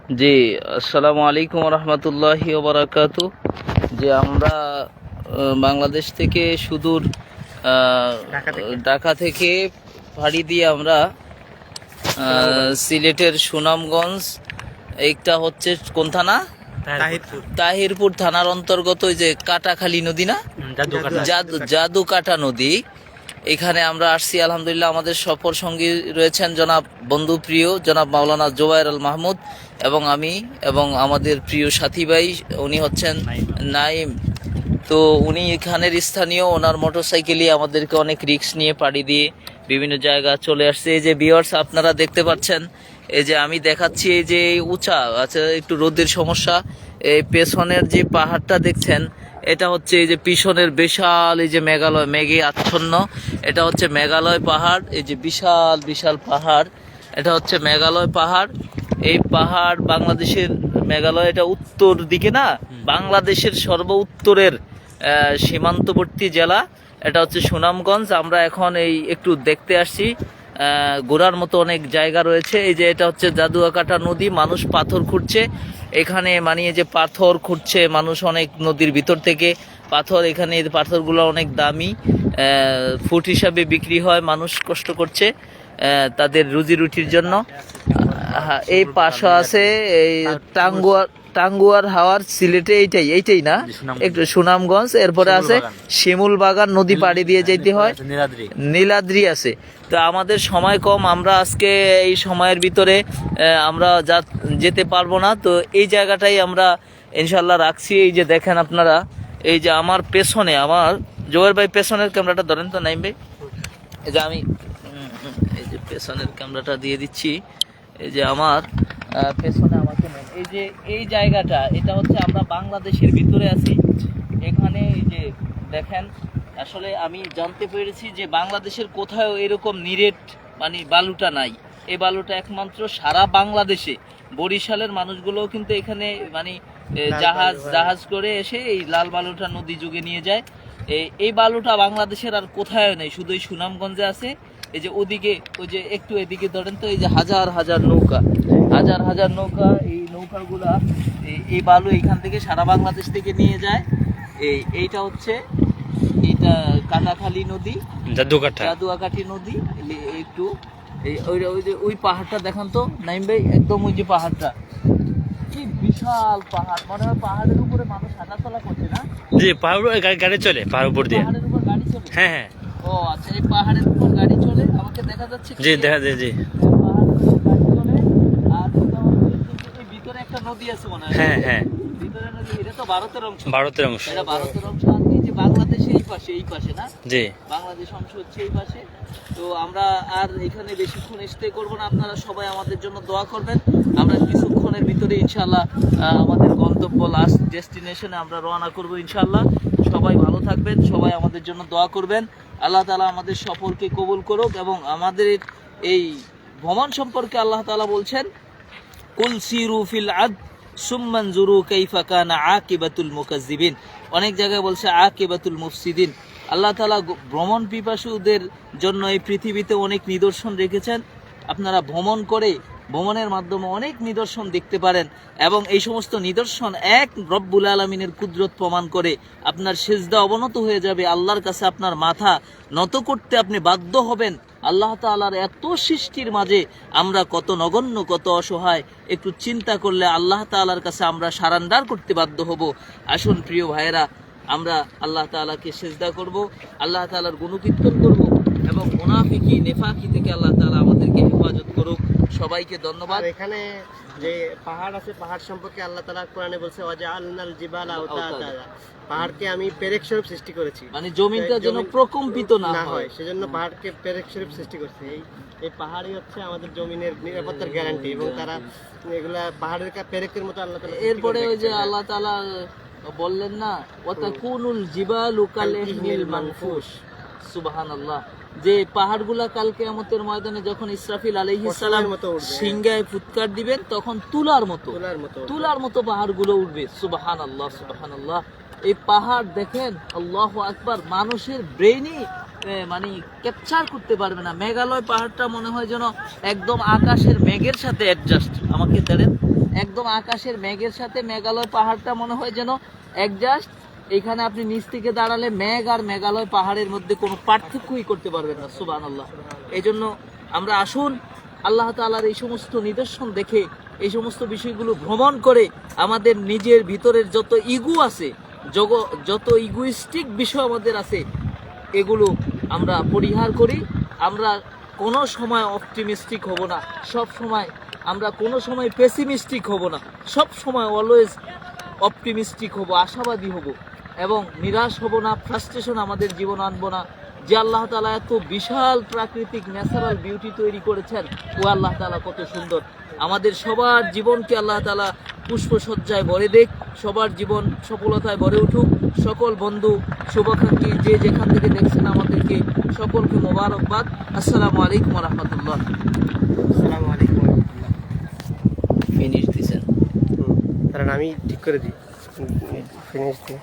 জি, আসসালামু আলাইকুম রহমতুল্লাহি ওবরাকাতু। যে আমরা বাংলাদেশ থেকে সুদূর ঢাকা থেকে ভাড়ি দিয়ে আমরা সিলেটের সুনামগঞ্জ, এইটা হচ্ছে কোন থানা? তাহিরপুর থানার অন্তর্গত ওই যে কাটাখালী নদী না, জাদুকাটা নদী, এখানে আমরা আসছি। আলহামদুলিল্লাহ আমাদের সফর সঙ্গী রয়েছেন জনাব বন্ধু প্রিয় জনাব মাওলানা জোবায়ের আল মাহমুদ এবং আমি এবং আমাদের প্রিয় সাথী ভাই, উনি হচ্ছেন নাইম। তো উনি এখানের স্থানীয়, ওনার মোটরসাইকেলই আমাদেরকে অনেক রিস্ক নিয়ে পাড়ি দিয়ে বিভিন্ন জায়গা চলে আসছে। এই যে ভিউয়ার্স আপনারা দেখতে পাচ্ছেন, এই যে আমি দেখাচ্ছি, এই যে উঁচা আচ্ছা একটু রোদের সমস্যা, এই পেছনের যে পাহাড়টা দেখছেন, এটা হচ্ছে এই যে পিছনের বিশাল এই যে মেঘালয়, মেঘে আচ্ছন্ন, এটা হচ্ছে মেঘালয় পাহাড়। এই যে বিশাল বিশাল পাহাড়, এটা হচ্ছে মেঘালয় পাহাড়। এই পাহাড় বাংলাদেশের, মেঘালয় এটা উত্তর দিকে না, বাংলাদেশের সর্ব উত্তরের সীমান্তবর্তী জেলা, এটা হচ্ছে সুনামগঞ্জ। আমরা এখন এই একটু দেখতে আসছি, ঘোরার মতো অনেক জায়গা রয়েছে। এই যে এটা হচ্ছে জাদুয়াকাটা নদী, মানুষ পাথর খুঁড়ছে এখানে, মানে যে পাথর খুঁড়ছে মানুষ অনেক নদীর ভিতর থেকে পাথর, এখানে এই পাথরগুলো অনেক দামি, ফুট হিসাবে বিক্রি হয়, মানুষ কষ্ট করছে তাদের রুজি রুটির জন্য। এই পাশে আছে এই টাঙ্গুয়ার হাওয়ার, সিলেটে এইটাই না, একটু সুনামগঞ্জ, এরপরে আছে শিমুল বাগান, নদী পাড়ি দিয়ে যেতে হয়, নীলাদ্রি আছে। তো আমাদের সময় কম, আমরা আজকে এই সময়ের ভিতরে আমরা যেতে পারবো না। তো এই জায়গাটাই আমরা ইনশাল্লাহ রাখছি। এই যে দেখেন আপনারা, এই যে আমার পেছনে, আমার জোয়ার ভাই পেছনের ক্যামেরাটা ধরেন তো নাইম ভাই, এই যে আমি এই যে পেছনের ক্যামেরাটা দিয়ে দিচ্ছি। এই যে আমার পেছনে আমাকে নেন, এই যে এই জায়গাটা, এটা হচ্ছে আমরা বাংলাদেশের ভিতরে আছি। এখানে এই যে দেখেন, আসলে আমি জানতে পেরেছি যে বাংলাদেশের কোথাও এরকম নিরেট মানে বালুটা নাই। এই বালুটা একমাত্র সারা বাংলাদেশে, বরিশালের মানুষগুলোও কিন্তু এখানে মানে জাহাজ করে এসে এই লাল বালুটা নদী যুগে নিয়ে যায়। এই বালুটা বাংলাদেশের আর কোথাও নেই, শুধু এই সুনামগঞ্জে আছে। এই যে ওদিকে, ওই যে একটু এদিকে ধরেন তো, এই যে হাজার হাজার নৌকা, হাজার হাজার নৌকা, এই নৌকাগুলা এই বালু এইখান থেকে সারা বাংলাদেশ থেকে নিয়ে যায়। এইটা হচ্ছে এটা কাটাখালী নদী, জাদুয়াকাঠি নদী। একটু ওই যে ওই পাহাড়টা দেখান তো নাইম ভাই, একদম ওই যে পাহাড়টা, কি বিশাল পাহাড়, মনে হয় পাহাড়ের উপরে মানুষ হাঁটাচলা করছে না? জি, পাহাড় গাড়ি চলে, পাহাড়ের উপর দিয়ে, পাহাড়ের উপর গাড়ি চলে। হ্যাঁ হ্যাঁ, ও আচ্ছা, এই পাহাড়ের উপর গাড়ি চলে, আমাকে দেখা যাচ্ছে। জি দেখা যায়, জি পাহাড়ের উপর গাড়ি চলে। আর এই ভিতরে একটা নদী আছে মনে হয়। হ্যাঁ হ্যাঁ, ভিতরে নদী, এটা তো ভারতের অংশ, এটা ভারতের অংশ। আর এই যে বাংলাদেশ এই পাশে না, জি বাংলাদেশ অংশ হচ্ছে এই পাশে। তো আমরা আর এখানে বেশিক্ষণ স্টে করব না, আপনারা সবাই আমাদের জন্য দোয়া করবেন। আমরা কিছুক্ষণের ভিতরে ইনশাআল্লাহ আমাদের গন্তব্য লাস্ট ডেস্টিনেশনে আমরা রওনা করব ইনশাআল্লাহ। সবাই ভালো থাকবেন, সবাই আমাদের জন্য দোয়া করবেন। আল্লাহ তাআলা আমাদের সফরকে কবুল করুক। এবং আমাদের এই ভ্রমণ সম্পর্কে আল্লাহ তাআলা বলছেন, কুল সিরু ফিল আদ সুম্মানজুরু কাইফা কানা আকিবাতুল মুকাজ্জিবিন। অনেক জায়গায় বলছে আকিবাতুল মুফসিদিন। আল্লাহ তাআলা ভ্রমণ পিপাসুদের জন্য এই পৃথিবীতে অনেক নিদর্শন রেখেছেন। আপনারা ভ্রমণের মাধ্যমে অনেক নিদর্শন দেখতে পারেন, এবং এই সমস্ত নিদর্শন এক রব্বুল আলামিনের কুদরত প্রমাণ করে। আপনার সিজদা অবনত হয়ে যাবে, আল্লাহর কাছে আপনার মাথা নত করতে আপনি বাধ্য হবেন। আল্লাহ তাআলার এত সৃষ্টির মাঝে আমরা কত নগণ্য, কত অসহায়, একটু চিন্তা করলে আল্লাহ তাআলার কাছে আমরা সারান্ডার করতে বাধ্য হব। আসুন প্রিয় ভাইয়েরা, আমরা আল্লাহ তাআলাকে সিজদা করব, আল্লাহ তাআলার গুণকীর্তন করব, এবং মুনাফিকি নেফাকি থেকে আল্লাহ তাআলা আমাদেরকে হেফাজত করুক। সবাইকে ধন্যবাদ। এখানে যে পাহাড় আছে, পাহাড় সম্পর্কে আল্লাহ তাআলা কোরআনে বলছে, ওয়াজআলনাল জিবালা আওতাদা, পাহাড়কে আমি পেরেক স্বরূপ সৃষ্টি করেছি, মানে জমিনটা যেন প্রকম্পিত না হয়, সেজন্য পাহাড়কে পেরেক স্বরূপ সৃষ্টি করছে। এই পাহাড়ই হচ্ছে আমাদের জমিনের নিরাপত্তার গ্যারান্টি, এবং তারা এগুলা পাহাড়ের পেরেকের মতো আল্লাহ তাআলা। এরপরে ওই যে আল্লাহ তাআলা বললেন না, ওয়াতাকুনুল জিবালু কালইহনিল মানফুস, সুবহানাল্লাহ, যে পাহাড়গুলা কাল কিয়ামতের ময়দানে যখন ইসরাফিল আলাইহিস সালাম সিংহায় ফুৎকার দিবেন, তখন তুলার মতো পাহাড়গুলো উঠবে। সুবহানাল্লাহ, সুবহানাল্লাহ। এই পাহাড় দেখেন, আল্লাহু আকবার, মানুষের ব্রেইনই মানে ক্যাপচার করতে পারবে না। মেঘালয় পাহাড়টা মনে হয় যেন একদম আকাশের মেঘের সাথে অ্যাডজাস্ট, আমাকে দেখেন একদম আকাশের মেঘের সাথে মেঘালয় পাহাড়টা মনে হয় যেন অ্যাডজাস্ট। এখানে আপনি নিচ থেকে দাঁড়ালে মেঘ আর মেঘালয় পাহাড়ের মধ্যে কোনো পার্থক্যই করতে পারবেন না। সুবহানাল্লাহ। এই জন্য আমরা আসুন আল্লাহ তাআলার এই সমস্ত নিদর্শন দেখে, এই সমস্ত বিষয়গুলো ভ্রমণ করে আমাদের নিজের ভিতরের যত ইগো আছে, যত ইগোইস্টিক বিষয় আমাদের আছে, এগুলো আমরা পরিহার করি। আমরা কোনো সময় অপটিমিস্টিক হব না, সব সময় আমরা কোনো সময় পেসিমিস্টিক হব না, সব সময় অলওয়েজ অপটিমিস্টিক হব, আশাবাদী হব এবং নিরাশ হব না, ফ্রাস্ট্রেশন আমাদের জীবন আনবো না। যে আল্লাহ তাআলা এত বিশাল প্রাকৃতিক ন্যাচারাল বিউটি তৈরি করেছেন, ও আল্লাহ তাআলা কত সুন্দর। আমাদের সবার জীবনকে আল্লাহ তাআলা পুষ্পসজ্জায় ভরে দেখ, সবার জীবন সফলতায় ভরে উঠুক। সকল বন্ধু শুভাকাঙ্ক্ষী যে যেখান থেকে দেখছেন আমাদেরকে সকলকে মোবারকবাদ। আসসালামু আলাইকুম ওয়া রাহমাতুল্লাহ। আসসালামু আলাইকুম ওয়া রাহমাতুল্লাহ। ফিনিশ দিছেন? কারণ আমি ঠিক করে দিই ফিনিশ দিই।